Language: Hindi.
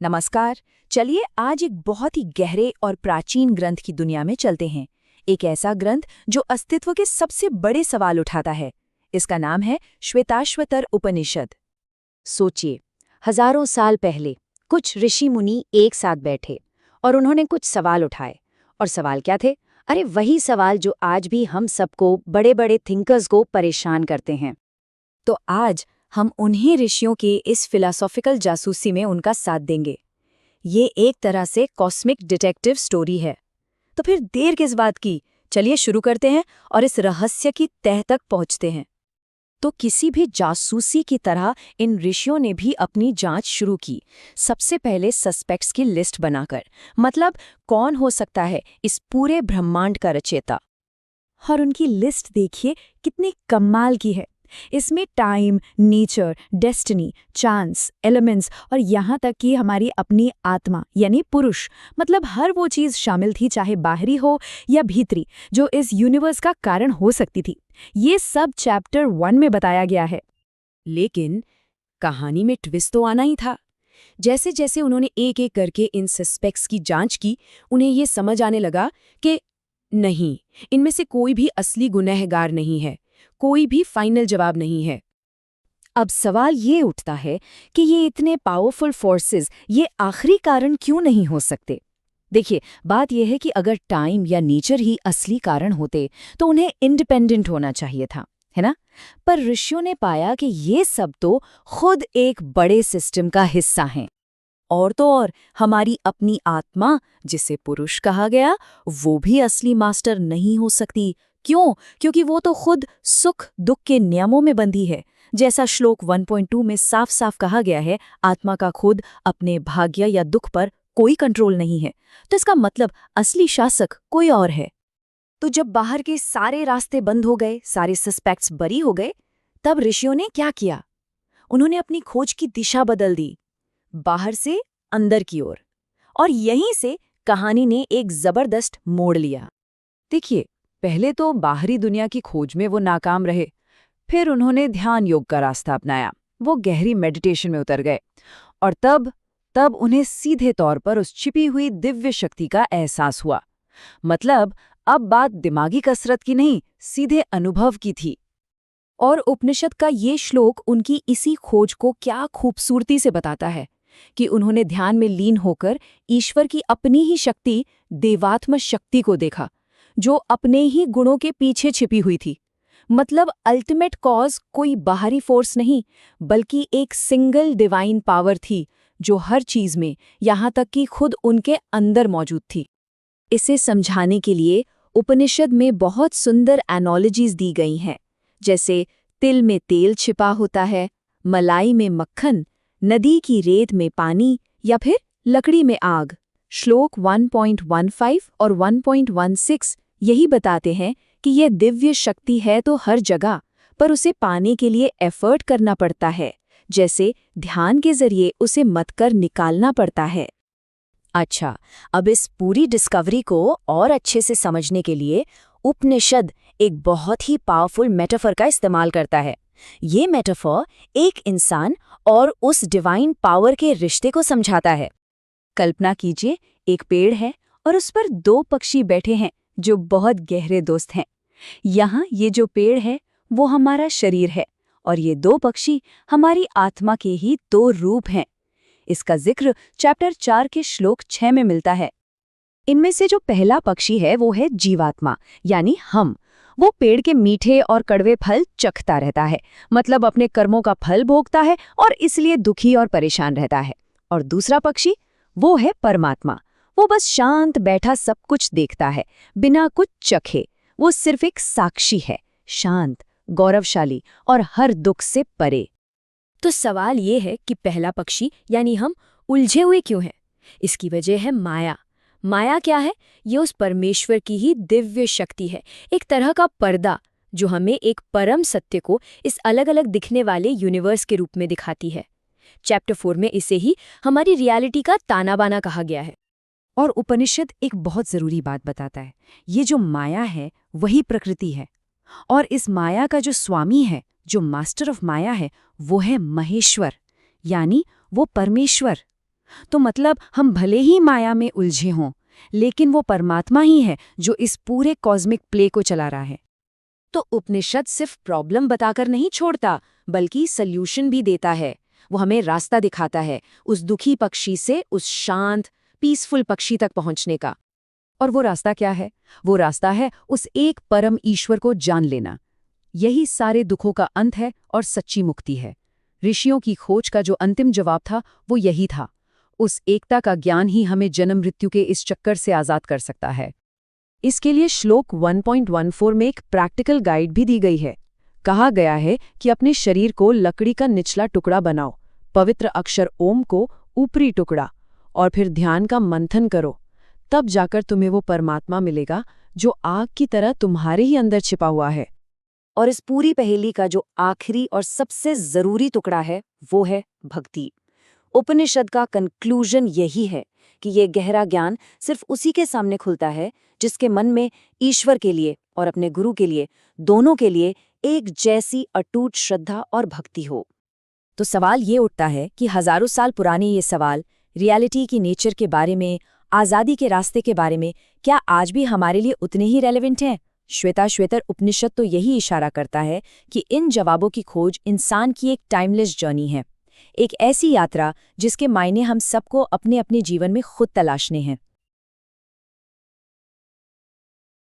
नमस्कार। चलिए आज एक बहुत ही गहरे और प्राचीन ग्रंथ की दुनिया में चलते हैं। एक ऐसा ग्रंथ जो अस्तित्व के सबसे बड़े सवाल उठाता है। इसका नाम है श्वेताश्वतर उपनिषद। सोचिए, हजारों साल पहले कुछ ऋषि मुनि एक साथ बैठे और उन्होंने कुछ सवाल उठाए। और सवाल क्या थे? अरे वही सवाल जो आज भी हम सबको, बड़े बड़े थिंकर्स को परेशान करते हैं। तो आज हम उन्हीं ऋषियों के इस फिलॉसॉफिकल जासूसी में उनका साथ देंगे। ये एक तरह से कॉस्मिक डिटेक्टिव स्टोरी है। तो फिर देर किस बात की, चलिए शुरू करते हैं और इस रहस्य की तह तक पहुंचते हैं। तो किसी भी जासूसी की तरह इन ऋषियों ने भी अपनी जांच शुरू की। सबसे पहले सस्पेक्ट्स की लिस्ट बनाकर, मतलब कौन हो सकता है इस पूरे ब्रह्मांड का रचयिता। और उनकी लिस्ट देखिए कितनी कमाल की है। इसमें time, nature, destiny, chance, elements और यहाँ तक कि हमारी अपनी आत्मा यानी पुरुष, मतलब हर वो चीज़ शामिल थी, चाहे बाहरी हो या भीतरी, जो इस यूनिवर्स का कारण हो सकती थी। ये सब चैप्टर 1 में बताया गया है। लेकिन कहानी में ट्विस्ट तो आना ही था। जैसे जैसे उन्होंने एक एक करके इन सस्पेक्ट्स की जांच की, उन्हें ये समझ आने लगा कि नहीं, इनमें से कोई भी असली गुनहगार नहीं है, कोई भी फाइनल जवाब नहीं है। अब सवाल ये उठता है कि ये इतने पावरफुल फोर्सेस, ये आखिरी कारण क्यों नहीं हो सकते? देखिए, बात यह है कि अगर टाइम या नेचर ही असली कारण होते तो उन्हें इंडिपेंडेंट होना चाहिए था, है ना? पर ऋषियों ने पाया कि ये सब तो खुद एक बड़े सिस्टम का हिस्सा हैं। और तो और हमारी अपनी आत्मा, जिसे पुरुष कहा गया, वो भी असली मास्टर नहीं हो सकती। क्यों? क्योंकि वो तो खुद सुख दुख के नियमों में बंधी है। जैसा श्लोक 1.2 में साफ साफ कहा गया है, आत्मा का खुद अपने भाग्य या दुख पर कोई कंट्रोल नहीं है। तो इसका मतलब असली शासक कोई और है। तो जब बाहर के सारे रास्ते बंद हो गए, सारे सस्पेक्ट्स बरी हो गए, तब ऋषियों ने क्या किया? उन्होंने अपनी खोज की दिशा बदल दी, बाहर से अंदर की ओर। और यहीं से कहानी ने एक जबरदस्त मोड़ लिया। देखिए, पहले तो बाहरी दुनिया की खोज में वो नाकाम रहे। फिर उन्होंने ध्यान योग का रास्ता अपनाया। वो गहरी मेडिटेशन में उतर गए। और तब उन्हें सीधे तौर पर उस छिपी हुई दिव्य शक्ति का एहसास हुआ। मतलब अब बात दिमागी कसरत की नहीं, सीधे अनुभव की थी। और उपनिषद का ये श्लोक उनकी इसी खोज को क्या खूबसूरती से बताता है कि उन्होंने ध्यान में लीन होकर ईश्वर की अपनी ही शक्ति, देवात्म शक्ति को देखा, जो अपने ही गुणों के पीछे छिपी हुई थी। मतलब अल्टीमेट कॉज कोई बाहरी फोर्स नहीं, बल्कि एक सिंगल डिवाइन पावर थी, जो हर चीज में, यहाँ तक कि खुद उनके अंदर मौजूद थी। इसे समझाने के लिए उपनिषद में बहुत सुंदर एनालॉजीज दी गई हैं, जैसे तिल में तेल छिपा होता है, मलाई में मक्खन, नदी की रेत में पानी, या फिर लकड़ी में आग। श्लोक 1.15 और 1.16 यही बताते हैं कि यह दिव्य शक्ति है तो हर जगह, पर उसे पाने के लिए एफर्ट करना पड़ता है, जैसे ध्यान के जरिए उसे मतकर निकालना पड़ता है। अच्छा, अब इस पूरी डिस्कवरी को और अच्छे से समझने के लिए उपनिषद एक बहुत ही पावरफुल मेटाफर का इस्तेमाल करता है। ये मेटाफर एक इंसान और उस डिवाइन पावर के रिश्ते को समझाता है। कल्पना कीजिए, एक पेड़ है और उस पर 2 पक्षी बैठे हैं जो बहुत गहरे दोस्त हैं। यहाँ ये जो पेड़ है वो हमारा शरीर है और ये 2 पक्षी हमारी आत्मा के ही 2 रूप हैं। इसका जिक्र चैप्टर 4 के श्लोक 6 में मिलता है। इनमें से जो पहला पक्षी है वो है जीवात्मा, यानी हम। वो पेड़ के मीठे और कड़वे फल चखता रहता है, मतलब अपने कर्मों का फल भोगता है और इसलिए दुखी और परेशान रहता है। और दूसरा पक्षी, वो है परमात्मा। वो बस शांत बैठा सब कुछ देखता है, बिना कुछ चखे। वो सिर्फ एक साक्षी है, शांत, गौरवशाली और हर दुख से परे। तो सवाल ये है कि पहला पक्षी यानी हम उलझे हुए क्यों हैं? इसकी वजह है माया। माया क्या है? ये उस परमेश्वर की ही दिव्य शक्ति है, एक तरह का पर्दा जो हमें एक परम सत्य को इस अलग अलग दिखने वाले यूनिवर्स के रूप में दिखाती है। चैप्टर 4 में इसे ही हमारी रियलिटी का ताना बाना कहा गया है। और उपनिषद एक बहुत जरूरी बात बताता है, ये जो माया है वही प्रकृति है। और इस माया का जो स्वामी है, जो मास्टर ऑफ माया है, वो है महेश्वर, यानी वो परमेश्वर। तो मतलब हम भले ही माया में उलझे हों, लेकिन वो परमात्मा ही है जो इस पूरे कॉस्मिक प्ले को चला रहा है। तो उपनिषद सिर्फ प्रॉब्लम बताकर नहीं छोड़ता, बल्कि सल्यूशन भी देता है। वो हमें रास्ता दिखाता है, उस दुखी पक्षी से उस शांत, पीसफुल पक्षी तक पहुंचने का। और वो रास्ता क्या है? वो रास्ता है उस एक परम ईश्वर को जान लेना। यही सारे दुखों का अंत है और सच्ची मुक्ति है। ऋषियों की खोज का जो अंतिम जवाब था, वो यही था। उस एकता का ज्ञान ही हमें जन्म मृत्यु के इस चक्कर से आज़ाद कर सकता है। इसके लिए श्लोक 1.14 में एक प्रैक्टिकल गाइड भी दी गई है। कहा गया है कि अपने शरीर को लकड़ी का निचला टुकड़ा बनाओ, पवित्र अक्षर ओम को ऊपरी टुकड़ा, और फिर ध्यान का मंथन करो। तब जाकर तुम्हें वो परमात्मा मिलेगा जो आग की तरह तुम्हारे ही अंदर छिपा हुआ है। और इस पूरी पहेली का जो आखिरी और सबसे जरूरी टुकड़ा है, वो है भक्ति। उपनिषद का कंक्लूजन यही है कि ये गहरा ज्ञान सिर्फ उसी के सामने खुलता है जिसके मन में ईश्वर के लिए और अपने गुरु के लिए, दोनों के लिए एक जैसी अटूट श्रद्धा और भक्ति हो। तो सवाल ये उठता है कि हजारों साल पुराने ये सवाल रियलिटी की नेचर के बारे में, आज़ादी के रास्ते के बारे में, क्या आज भी हमारे लिए उतने ही रेलेवेंट हैं? श्वेताश्वेतर उपनिषद तो यही इशारा करता है कि इन जवाबों की खोज इंसान की एक टाइमलेस जर्नी है, एक ऐसी यात्रा जिसके मायने हम सबको अपने अपने जीवन में खुद तलाशने हैं।